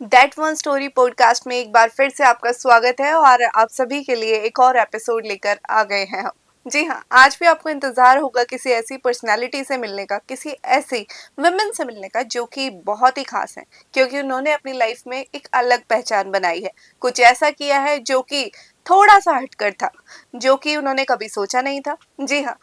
That one story podcast में एक बार फिर से आपका स्वागत है और आप सभी के लिए एक और एपिसोड लेकर आ गए हैं हम। जी हाँ, आज भी आपको इंतजार होगा किसी ऐसी पर्सनालिटी से मिलने का, किसी ऐसी वुमेन से मिलने का जो कि बहुत ही खास है, क्योंकि उन्होंने अपनी लाइफ में एक अलग पहचान बनाई है। कुछ ऐसा किया है जो कि थोड़ा सा हटकर था, जो कि उन्होंने कभी सोचा नहीं था। जी हाँ,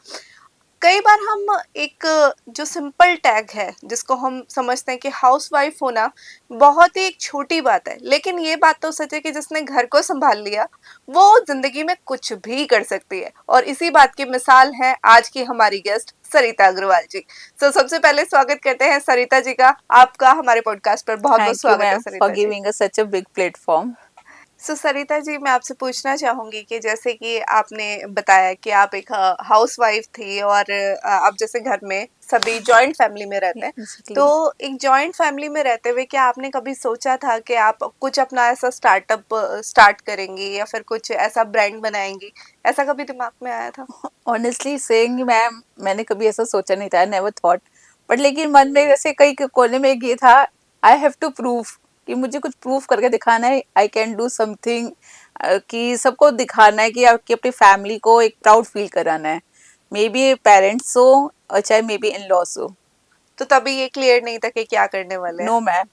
कई बार हम एक जो सिंपल टैग है जिसको हम समझते हैं कि हाउसवाइफ होना बहुत ही एक छोटी बात है, लेकिन ये बात तो सच है कि जिसने घर को संभाल लिया वो जिंदगी में कुछ भी कर सकती है। और इसी बात की मिसाल है आज की हमारी गेस्ट सरिता अग्रवाल जी। तो सबसे पहले स्वागत करते हैं सरिता जी का, आपका हमारे पॉडकास्ट पर बहुत बहुत Thank you, स्वागत है ma'am, for Sarita ji. giving us such a big platform. Sarita ji, मैं आपसे पूछना चाहूंगी कि जैसे कि आपने बताया कि आप एक हाउस वाइफ थी और आप जैसे घर में सभी जॉइंट फैमिली में रहते हैं, तो Exactly. एक जॉइंट फैमिली में रहते हुए क्या आपने कभी सोचा था कि आप कुछ अपना ऐसा स्टार्टअप स्टार्ट करेंगी या फिर कुछ ऐसा ब्रांड बनाएंगी? ऐसा कभी दिमाग में आया था? Honestly saying, मैम मैंने कभी ऐसा सोचा नहीं था, नेवर थॉट। बट लेकिन मन में वैसे कई कोने में ये था, आई हैव टू प्रूव कि मुझे कुछ प्रूव करके दिखाना है, आई कैन डू समथिंग, कि सबको दिखाना है कि आपकी अपनी फैमिली को एक प्राउड फील कराना है, मे बी पेरेंट्स हो और चाहे मे बी इन लॉस हो। तो तभी ये क्लियर नहीं था कि क्या करने वाले हैं। No ma'am.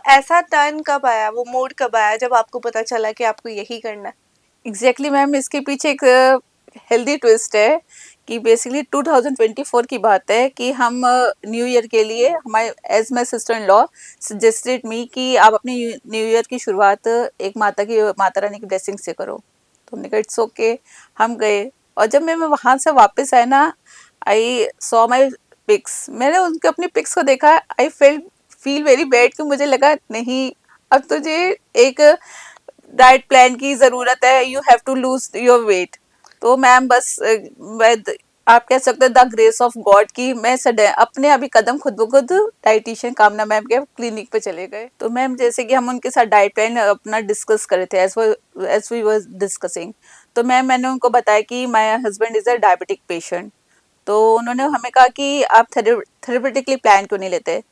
ऐसा टर्न कब आया, वो मोड कब आया जब आपको पता चला कि आपको यही करना है? एग्जैक्टली मैम, इसके पीछे एक हेल्दी ट्विस्ट है कि बेसिकली 2024 की बात है कि हम न्यू ईयर के लिए, हमारे as my sister in law suggested me कि आप अपनी न्यू ईयर की शुरुआत एक माता रानी की ब्लेसिंग से करो। तो हमने कहा इट्स ओके, हम गए। और जब मैं वहां से वापस आया ना, आई सॉ माई पिक्स, मैंने उनके अपनी पिक्स को देखा, आई फील वेरी बैड कि मुझे लगा नहीं, अब तुझे एक डाइट प्लान की जरूरत है, you have to lose your weight. तो मैम बस आप कह सकते हैं द ग्रेस ऑफ गॉड की मैं अपने अभी कदम खुद ब खुद डाइटिशियन कामना मैम के क्लिनिक पे चले गए। तो मैम जैसे कि हम उनके साथ डाइट प्लान अपना डिस्कस कर रहे थे, एज वी वर डिस्कसिंग, तो मैम मैंने उनको बताया कि my husband is a diabetic patient. तो उन्होंने हमें कहा कि आप थेरेपेटिकली प्लान क्यों नहीं लेते।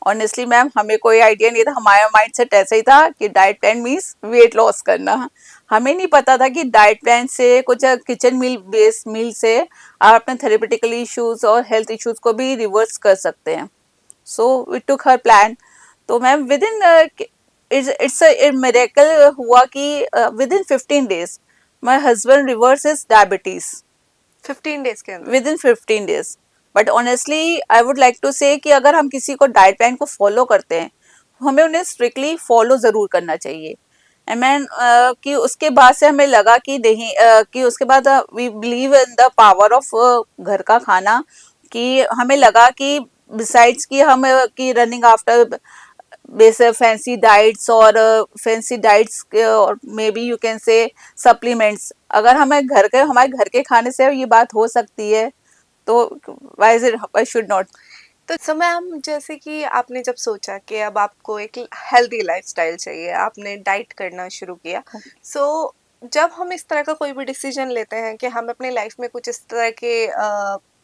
ऑनेस्टली मैम हमें कोई आइडिया नहीं था, हमारा माइंडसेट ऐसा ही था कि diet plan means weight loss करना। हमें नहीं पता था कि डाइट प्लान से, कुछ किचन मील बेस्ड मील से आप अपने थेरेपेटिकल इश्यूज और हेल्थ इश्यूज को भी रिवर्स कर सकते हैं। So we took her plan. तो ma'am within it's miracle हुआ कि within 15 days my husband reverse is diabetes 15 days के अंदर? Within 15 days। But honestly I would like to say कि अगर हम किसी को डाइट प्लान को फॉलो करते हैं, हमें उन्हें स्ट्रिक्टली फॉलो जरूर करना चाहिए। एंड मैन कि उसके बाद से हमें लगा कि नहीं, कि उसके बाद we believe in the power of घर का खाना, कि हमें लगा कि बिसाइड्स कि हम कि running after base fancy diets और फैंसी डाइट्स और may be you can say supplements, अगर हमारे घर के खाने से ये बात हो सकती है, तो वाई शुड नॉट। तो मैम, जैसे कि आपने जब सोचा कि अब आपको एक हेल्दी लाइफस्टाइल चाहिए, आपने डाइट करना शुरू किया। सो जब हम इस तरह का कोई भी डिसीजन लेते हैं कि हम अपनी लाइफ में कुछ इस तरह के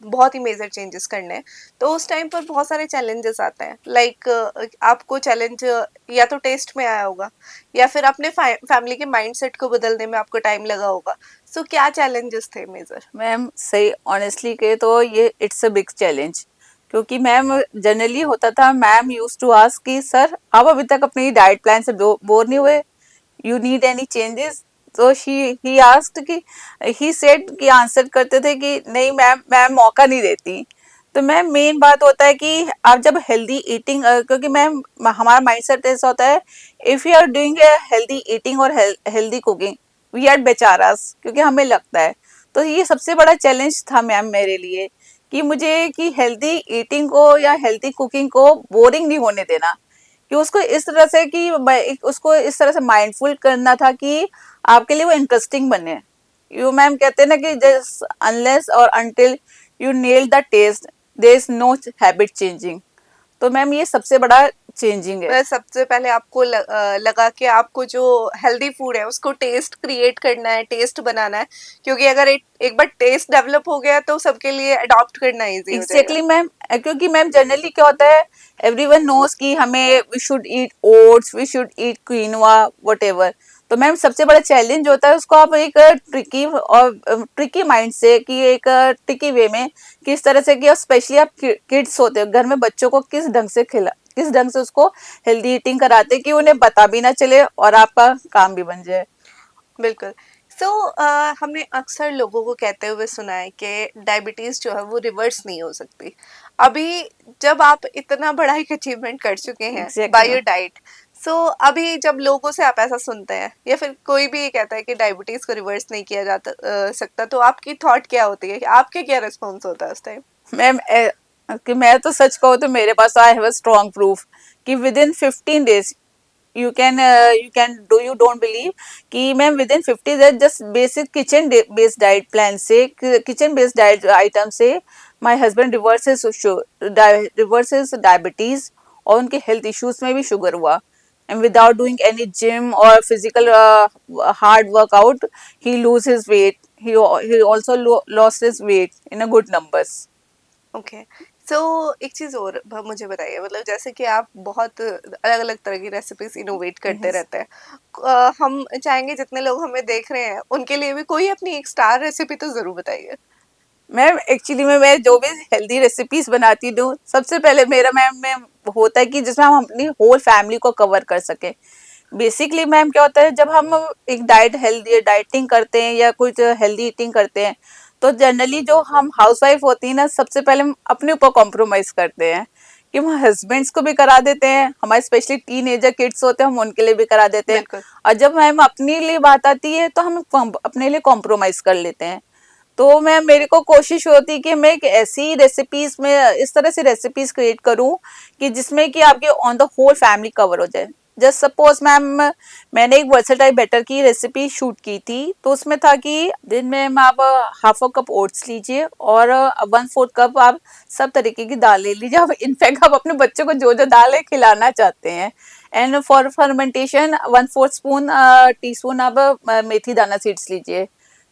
बहुत ही मेजर चेंजेस करने हैं, तो उस टाइम पर बहुत सारे चैलेंजेस आते हैं। लाइक आपको चैलेंज या तो टेस्ट में आया होगा या फिर अपने फैमिली के माइंडसेट को बदलने में आपको टाइम लगा होगा। क्या चैलेंजेस थे मेजर? मैम सही ऑनेस्टली कहे तो ये इट्स अ बिग चैलेंज, क्योंकि मैम जनरली होता था, मैम यूज टू आस्क कि सर आप अभी तक अपनी डाइट प्लान से बोर नहीं हुए, यू नीड एनी चेंजेस। तो शी ही आस्क्ड कि, ही सेड कि आंसर करते थे कि नहीं मैम, मैम मौका नहीं देती। तो मैम मेन बात होता है कि आप जब हेल्दी ईटिंग, क्योंकि मैम हमारा माइंडसेट ऐसा होता है, if you are doing healthy eating और हेल्दी कुकिंग, वी आर बेचारास, क्योंकि हमें लगता है। तो ये सबसे बड़ा चैलेंज था मैम मेरे लिए, कि मुझे कि हेल्दी ईटिंग को या हेल्दी कुकिंग को बोरिंग नहीं होने देना, कि उसको इस तरह से कि उसको इस तरह से माइंडफुल करना था कि आपके लिए वो इंटरेस्टिंग बने। यू मैम कहते हैं ना कि जस्ट अनलेस और until you nail the taste, there is no habit changing. तो मैम ये सबसे बड़ा चेंजिंग है। मतलब सबसे पहले आपको लगा कि आपको जो हेल्दी फूड है उसको टेस्ट क्रिएट करना है, टेस्ट बनाना है, क्योंकि अगर एक बार टेस्ट डेवलप हो गया तो सबके लिए अडॉप्ट करना इजी हो जाएगा। एग्जैक्टली मैम, क्योंकि मैम जनरली क्या होता है, एवरीवन नोज कि हमें we should eat oats, we should eat quinoa, whatever. तो मैम सबसे बड़ा चैलेंज होता है उसको आप एक ट्रिकी माइंड से, कि एक ट्रिकी वे में किस तरह से, कि स्पेशली आप किड्स होते हैं घर में, बच्चों को किस ढंग से उसको हेल्दी ईटिंग कराते कि उन्हें पता भी ना चले और आपका काम भी बन जाए। बिल्कुल। सो हमने अक्सर लोगों को कहते हुए सुना है कि डायबिटीज जो है वो रिवर्स नहीं हो सकती। अभी जब आप इतना बड़ा एक अचीवमेंट कर चुके हैं exactly by ma'am. Your diet, so अभी जब लोगों से आप ऐसा सुनते हैं या फिर कोई भी ये कहता है कि डायबिटीज को रिवर्स नहीं किया जा सकता, तो आपकी थॉट क्या होती है? आपके क्या रिस्पॉन्स होता है उस टाइम? मैम कि मैं तो सच कहूँ तो मेरे पास I have a strong proof कि within 15 days you can do, you don't believe कि ma'am within 50 days just basic kitchen based diet plan से, किचन बेस्ड डाइट आइटम से माय हस्बैंड रिवर्सेस डायबिटीज, और उनके health issues में भी sugar हुआ, and without doing any gym और physical hard workout ही lose his weight, he also lost his weight in a good numbers. Okay. सो एक चीज और मुझे बताइए, मतलब जैसे कि आप बहुत अलग अलग तरह की रेसिपीज इनोवेट करते Yes. रहते हैं, हम चाहेंगे जितने लोग हमें देख रहे हैं उनके लिए भी कोई अपनी एक स्टार रेसिपी तो जरूर बताइए। मैम एक्चुअली में मैं जो भी हेल्दी रेसिपीज बनाती हूँ, सबसे पहले मेरा मैम में होता है कि जिसमें हम अपनी होल फैमिली को कवर कर सके। बेसिकली मैम क्या होता है, जब हम एक हेल्दी डाइटिंग करते हैं या कुछ हेल्दी ईटिंग करते हैं, तो जनरली जो हम हाउसवाइफ होती है ना, सबसे पहले हम अपने ऊपर कॉम्प्रोमाइज करते हैं कि हम हस्बैंड्स को भी करा देते हैं, हमारे स्पेशली टीनेजर किड्स होते हैं हम उनके लिए भी करा देते हैं, बिल्कुल। और जब मैम अपने लिए बात आती है तो हम अपने लिए कॉम्प्रोमाइज कर लेते हैं। तो मैं मेरे को कोशिश होती कि मैं एक ऐसी रेसिपीज में इस तरह से रेसिपीज क्रिएट करूं कि जिसमें कि आपके on the whole family cover हो जाए। जस्ट सपोज मैम, मैंने एक वर्सेटाइल बैटर की रेसिपी शूट की थी, तो उसमें था कि दिन में आप हाफ अ कप ओट्स लीजिए और 1/4 कप आप सब तरीके की दाल ले लीजिए। आप इनफैक्ट आप अपने बच्चों को जो जो दालें खिलाना चाहते हैं, and for fermentation 1/4 tea spoon आप मेथी दाना सीड्स लीजिए।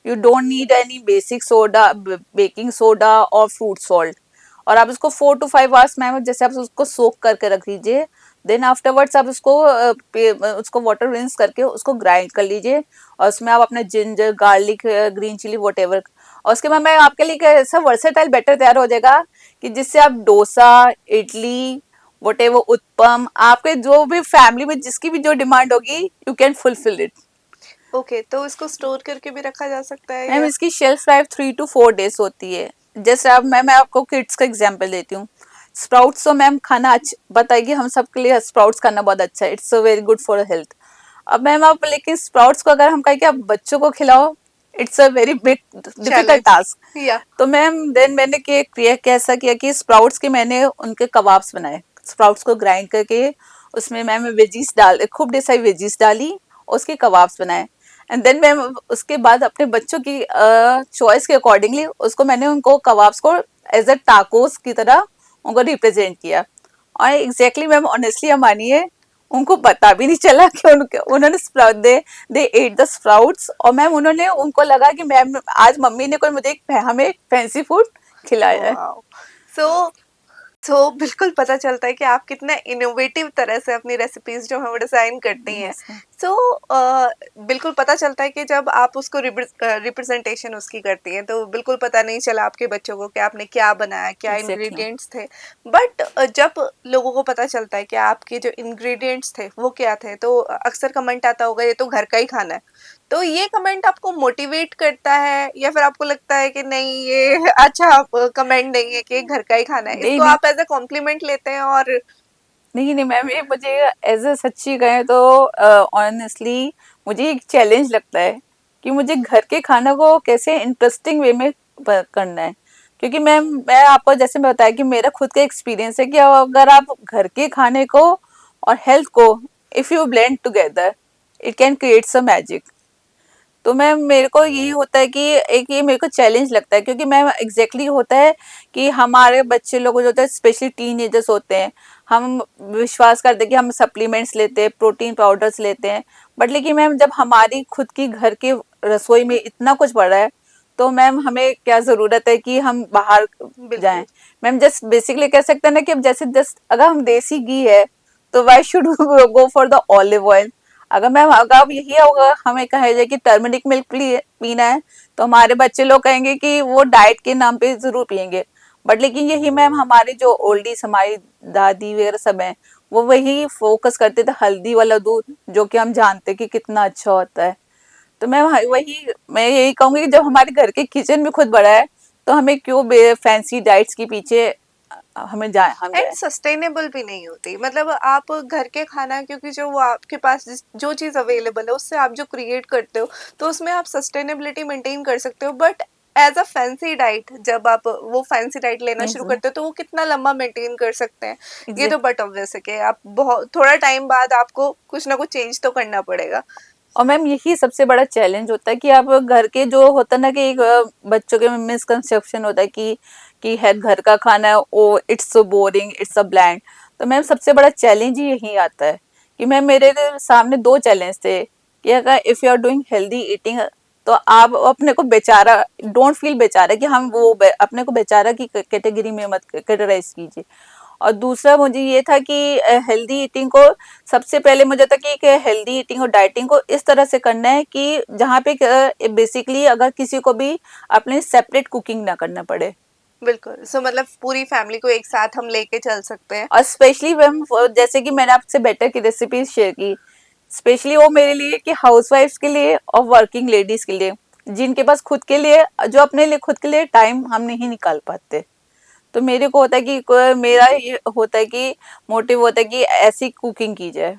You don't need any basic soda, baking soda और फ्रूट सॉल्ट। और आप इसको 4 to 5 आवर्स मैम जैसे आप उसको सोक करके रख लीजिए। देन आफ्टरवर्ड्स आप उसको वाटर रिंस करके उसको ग्राइंड कर लीजिए, और उसमें आप अपना ginger, garlic, green chilli, whatever, और उसके बाद मैं आपके लिए ऐसा वर्सेटाइल बैटर तैयार हो जाएगा कि जिससे आप डोसा, इडली, वटेवर, उत्पम, आपके जो भी फैमिली में जिसकी भी जो डिमांड होगी, you can fulfil it. Okay, तो इसको स्टोर करके भी रखा जा सकता है मैम या? इसकी शेल्फ लाइफ 3 to 4 days होती है। जैसे अब मैं आपको किड्स का एग्जांपल देती हूँ। स्प्राउट्स तो मैम खाना अच्छा बताइए, हम सबके लिए स्प्राउट्स खाना बहुत अच्छा है, it's very good for health. अब मैम आप लेकिन स्प्राउट्स को अगर हम कहें कि आप बच्चों को खिलाओ, it's a very big difficult challenge. Task. या। तो मैम देन मैंने कैसा किया कि स्प्राउट्स के मैंने उनके कबाब्स बनाए, स्प्राउट्स को ग्राइंड करके उसमें मैम वेजीज डाल, खूब ढेर सारी वेजीज डाली, उसके कबाब्स बनाए। एंड देन मैम उसके बाद अपने बच्चों की चॉइस के अकॉर्डिंगली उसको मैंने उनको कबाब्स को एज अ टाकोस की तरह उनको रिप्रेजेंट किया। और एग्जैक्टली मैम ऑनेस्टली हम मानिए, उनको पता भी नहीं चला कि उन्होंने sprout they at the sprouts, और मैम उन्होंने उनको लगा कि मैम आज मम्मी ने कोई मुझे हमें एक फैंसी फूड खिलाया है। वाओ। सो बिल्कुल पता चलता है कि आप कितना इनोवेटिव तरह से अपनी रेसिपीज जो है वो डिजाइन करती हैं। Yes ma'am. सो बिल्कुल पता चलता है कि जब आप उसको रिप्रेजेंटेशन उसकी करती हैं तो बिल्कुल पता नहीं चला आपके बच्चों को कि आपने क्या बनाया, क्या एग्जैक्टली। इंग्रेडिएंट्स थे। बट जब लोगों को पता चलता है कि आपके जो इंग्रेडिएंट्स थे वो क्या थे, तो अक्सर कमेंट आता होगा ये तो घर का ही खाना है। तो ये कमेंट आपको मोटिवेट करता है या फिर आपको लगता है कि नहीं ये अच्छा कमेंट नहीं है कि घर का ही खाना है, नहीं इसको नहीं, आप एज अ कॉम्प्लीमेंट लेते हैं? और नहीं नहीं मैम, ये मुझे एज अ सच्ची कहें तो ऑनेस्टली मुझे एक चैलेंज लगता है कि मुझे घर के खाना को कैसे इंटरेस्टिंग वे में करना है। क्योंकि मैं आपको जैसे मैं बताया कि मेरा खुद का एक्सपीरियंस है कि अगर आप घर के खाने को और हेल्थ को if you blend together, it can create some magic. तो मैम मेरे को यही होता है कि एक ये मेरे को चैलेंज लगता है, क्योंकि मैम एग्जैक्टली होता है कि हमारे बच्चे लोग जो होते हैं स्पेशली टीनेजर्स होते हैं, हम विश्वास करते कि हम सप्लीमेंट्स लेते हैं, प्रोटीन पाउडर्स लेते हैं, बट लेकिन मैम जब हमारी खुद की घर की रसोई में इतना कुछ पड़ा है, तो मैम हमें क्या ज़रूरत है कि हम बाहर जाएं। बिल्कुल। मैम जस्ट बेसिकली कह सकते हैं ना कि अब जैसे जस्ट अगर हम देसी घी है, तो why should go for the olive oil. अगर मैम अगर अब यही होगा, हमें कहा जाए कि टर्मरिक मिल्क पीना है, तो हमारे बच्चे लोग कहेंगे कि वो डाइट के नाम पे जरूर पियेंगे। बट लेकिन यही मैम हमारी जो ओल्डीज, हमारी दादी वगैरह सब हैं, वो वही फोकस करते थे हल्दी वाला दूध, जो कि हम जानते कि कितना अच्छा होता है। तो मैं यही कहूंगी कि जब हमारे घर के किचन में खुद बड़ा है, तो हमें क्यों फैंसी डाइट्स के पीछे हम एंड जाए। सस्टेनेबल भी नहीं होती, मतलब आप घर के खाना, क्योंकि जो वो आपके पास जो चीज़ अवेलेबल है उससे आप जो क्रिएट करते हो, तो उसमें आप सस्टेनेबिलिटी मेंटेन कर सकते हो। But as a fancy diet, जब आप वो फैंसी डाइट लेना शुरू करते हो, तो वो कितना लंबा मेंटेन कर सकते हैं? ये तो बट ऑब्वियस है कि आप बहुत थोड़ा टाइम बाद आपको कुछ ना कुछ चेंज तो करना पड़ेगा। और मैम यही सबसे बड़ा चैलेंज होता है कि आप घर के जो होता है ना कि एक बच्चों के मिसकंसेप्शन होता है कि है घर का खाना है, oh it's so boring, it's a bland. तो मैम सबसे बड़ा चैलेंज ही यही आता है कि मैम मेरे सामने दो चैलेंज थे कि अगर if you are doing healthy eating, तो आप अपने को बेचारा डोंट फील बेचारा कि हम अपने को बेचारा की कैटेगरी में मत कैटेगराइज कीजिए। और दूसरा मुझे ये था कि हेल्दी ईटिंग को सबसे पहले मुझे था कि हेल्दी ईटिंग और डाइटिंग को इस तरह से करना है कि जहाँ पे बेसिकली अगर किसी को भी अपने सेपरेट कुकिंग ना करना पड़े। बिल्कुल। सो मतलब पूरी फैमिली को एक साथ हम लेके चल सकते हैं। और स्पेशली मैम जैसे कि मैंने आपसे बेटर की रेसिपी शेयर की, स्पेशली वो मेरे लिए कि हाउसवाइफ्स के लिए और वर्किंग लेडीज के लिए, जिनके पास खुद के लिए, जो अपने लिए खुद के लिए टाइम हम नहीं निकाल पाते। तो मेरे को होता है कि मेरा ये होता है कि मोटिव होता है कि ऐसी कुकिंग की जाए।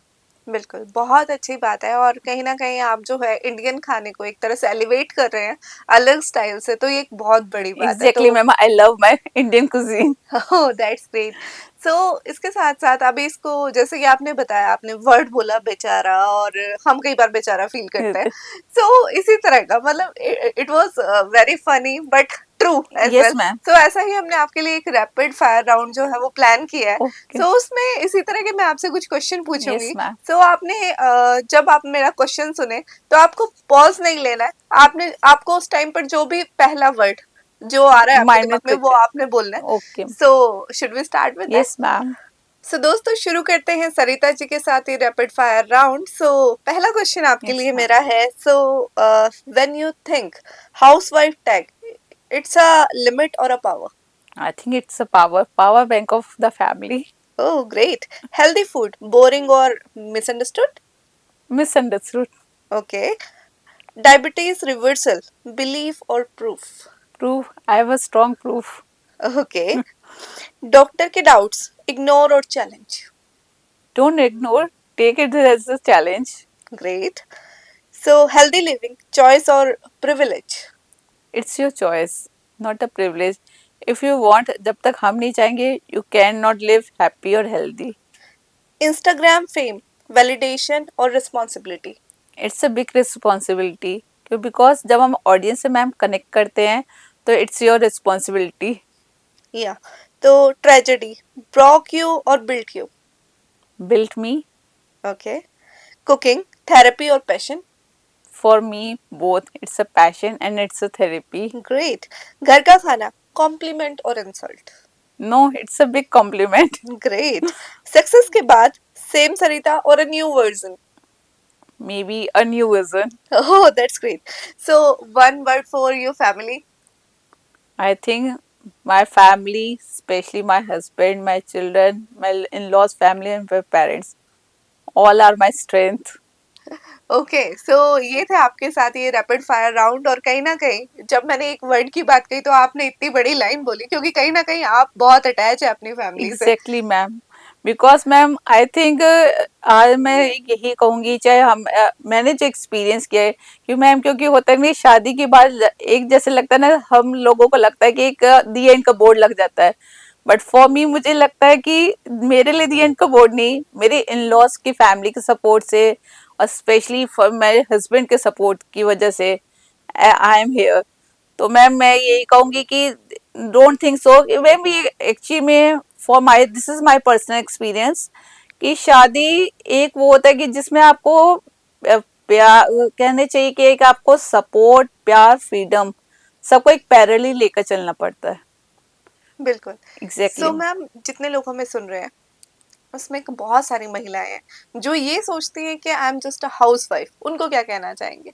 बिल्कुल, बहुत अच्छी बात है। और कहीं न कहीं आप जो है इंडियन खाने को एक तरह से एलिवेट कर रहे हैं अलग स्टाइल से, तो ये एक बहुत बड़ी बात है। एग्जैक्टली तो ma'am, I love my Indian cuisine. Oh that's great. So इसके साथ-साथ अभी इसको, जैसे कि आपने बताया, आपने वर्ड बोला बेचारा, और हम कई बार बेचारा फ़ील करते हैं। सो इसी तरह का, मतलब it was very funny but true as well. Yes ma'am. So ऐसा ही हमने आपके लिए एक रैपिड फायर राउंड जो है वो प्लान किया है। ओके। सो उसमें इसी तरह के मैं आपसे कुछ क्वेश्चन यस पूछूँगी। मैम। सो आपने जब आप मेरा क्वेश्चन सुने, तो आपको पॉज़ नहीं लेना है। आपको उस टाइम पर जो भी पहला वर्ड जो आ रहा है आपके माइंड में दिमाग में, वो क्लिक। आपने बोलना है। Okay. So should we start with that? Yes ma'am. So दोस्तों, शुरू करते हैं सरिता जी के साथ ये रैपिड फायर राउंड। सो पहला क्वेश्चन आपके यस लिए मैम। मेरा है। So when you think housewife tag, it's a limit और a power? I think it's a power bank of the family. Oh great. Healthy food, boring और misunderstood? Misunderstood. Okay. Diabetes reversal, belief और proof? Proof, I have a strong proof. Okay. Doctor के doubts, ignore और challenge? Don't ignore, take it as a challenge. Great. So healthy living, choice और privilege? It's your choice, not a privilege. If you want, जब तक हम नहीं चाहेंगे, you can not live happy और healthy. Instagram fame, validation और responsibility? It's a big responsibility, क्यों because जब हम ऑडियंस से मैम कनेक्ट करते हैं, तो इट्स योर रिस्पॉन्सिबिलिटी। या तो ट्रेजेडी, ब्रॉक यू और built you? Built me. Okay. Cooking, therapy और passion? For me both, it's a passion and it's a therapy. Great. घर का खाना, कॉम्प्लीमेंट और insult? No, it's a big compliment. Great. Success के बाद same Sarita और a new version? Maybe a new vision. Oh that's great. So one word for your family? I think my family, especially my husband, my children, my in-laws family and my parents, all are my strength. Okay. So ये थे आपके साथ ये rapid fire round. और कहीं ना कहीं जब मैंने एक वर्ड की बात कही, तो आपने इतनी बड़ी लाइन बोली, क्योंकि कहीं ना कहीं आप बहुत अटैच है अपनी फैमिली से। Exactly ma'am, because ma'am I think आज मैं यही कहूंगी, चाहे मैंने जो एक्सपीरियंस किया है, मैम क्योंकि होता है नहीं, शादी के बाद एक जैसे लगता है ना, हम लोगों को लगता है कि एक दी एंड का बोर्ड लग जाता है, बट फॉर मी मुझे लगता है कि मेरे लिए दी एंड का बोर्ड नहीं, मेरे इन लॉज की फैमिली के सपोर्ट से, और स्पेशली फॉर मेरे हस्बैंड के सपोर्ट की वजह से आई एम हेयर। तो मैम मैं यही कहूंगी कि डोंट थिंक सो, मैम ये एक्चुअली में for my this is my personal experience कि शादी एक वो होता है कि जिसमें आपको प्यार कहने चाहिए कि एक आपको सपोर्ट, प्यार, फ्रीडम सबको एक पैरेलली लेकर चलना पड़ता है। बिल्कुल। एग्जैक्टली सो मैम, जितने लोग हमें सुन रहे हैं उसमें एक बहुत सारी महिलाएं हैं जो ये सोचती हैं कि I am just a house wife, उनको क्या कहना चाहेंगे?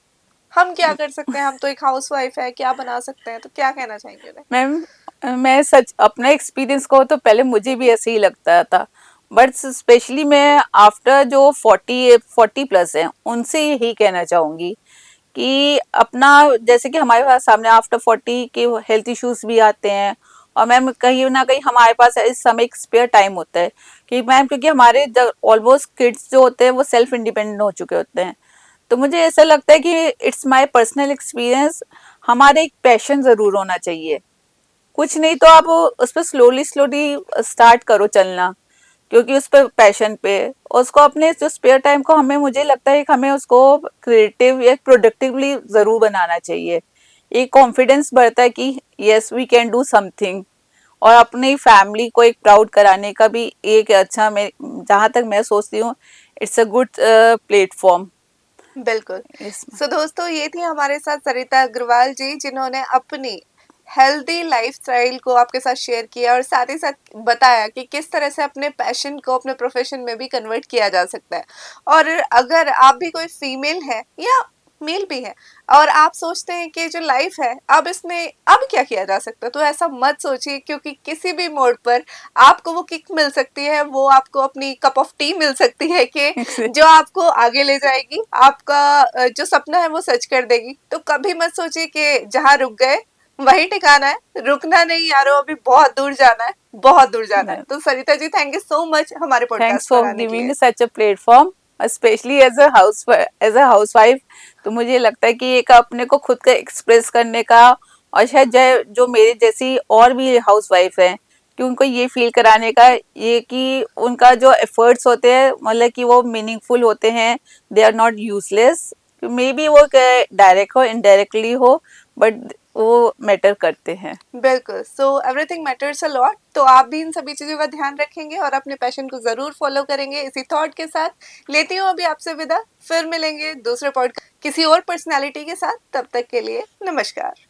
हम क्या कर सकते हैं, हम तो एक हाउस वाइफ है, क्या बना सकते हैं, तो क्या कहना चाहेंगे उन्हें? मैम, मैं सच अपना एक्सपीरियंस कहूँ तो पहले मुझे भी ऐसे ही लगता था, बट स्पेशली मैं आफ्टर जो 40 प्लस हैं उनसे यही कहना चाहूंगी कि अपना, जैसे कि हमारे पास सामने आफ्टर 40 के हेल्थ इश्यूज भी आते हैं, और मैम कहीं ना कहीं हमारे पास इस समय एक स्पेयर टाइम होता है कि मैम, क्योंकि हमारे ऑलमोस्ट किड्स जो होते हैं वो सेल्फ इंडिपेंडेंट हो चुके होते हैं। तो मुझे ऐसा लगता है कि इट्स माय पर्सनल एक्सपीरियंस, हमारे एक पैशन जरूर होना चाहिए। कुछ नहीं तो आप उस पर स्लोली स्लोली स्टार्ट करो चलना, क्योंकि उस पर पैशन पे उसको अपने जो स्पेयर टाइम को हमें, मुझे लगता है कि हमें उसको क्रिएटिव या प्रोडक्टिवली जरूर बनाना चाहिए। एक कॉन्फिडेंस बढ़ता है कि yes we can do something, और अपनी फैमिली को एक प्राउड कराने का भी एक अच्छा, मैं जहाँ तक मैं सोचती हूँ, इट्स अ गुड प्लेटफॉर्म। बिल्कुल। इसमें सो दोस्तों, ये थी हमारे साथ सरिता अग्रवाल जी, जिन्होंने अपनी हेल्दी लाइफस्टाइल को आपके साथ शेयर किया और साथ ही साथ बताया कि किस तरह से अपने पैशन को अपने प्रोफेशन में भी कन्वर्ट किया जा सकता है। और अगर आप भी कोई फीमेल है या मेल भी है और आप सोचते हैं कि जो लाइफ है अब इसमें अब क्या किया जा सकता है, तो ऐसा मत सोचिए, क्योंकि किसी भी मोड़ पर आपको वो किक मिल सकती है, वो आपको अपनी कप ऑफ टी मिल सकती है कि जो आपको आगे ले जाएगी, आपका जो सपना है वो सच कर देगी। तो कभी मत सोचिए कि जहाँ रुक गए वही ठिकाना है, रुकना नहीं यारो, अभी बहुत दूर जाना है, बहुत दूर जाना है। तो Sarita ji, thank you so much हमारे थैंक्स पॉडकास्ट पर फॉर आने के गिविंग लिए। Such a platform, specially as a housewife. तो मुझे लगता है कि एक अपने को खुद का एक्सप्रेस करने का, और शायद जो मेरे जैसी और भी हाउस वाइफ हैं, कि उनको ये फील कराने का, ये कि उनका जो एफर्ट्स होते हैं मतलब कि वो मीनिंगफुल होते हैं, they are not useless. Maybe वो डायरेक्ट हो इनडायरेक्टली हो, बट वो मैटर करते हैं। बिल्कुल। So everything matters a lot. तो आप भी इन सभी चीजों का ध्यान रखेंगे और अपने पैशन को जरूर फॉलो करेंगे। इसी थॉट के साथ लेती हूँ अभी आपसे विदा। फिर मिलेंगे दूसरे पॉडकास्ट किसी और पर्सनालिटी के साथ। तब तक के लिए नमस्कार।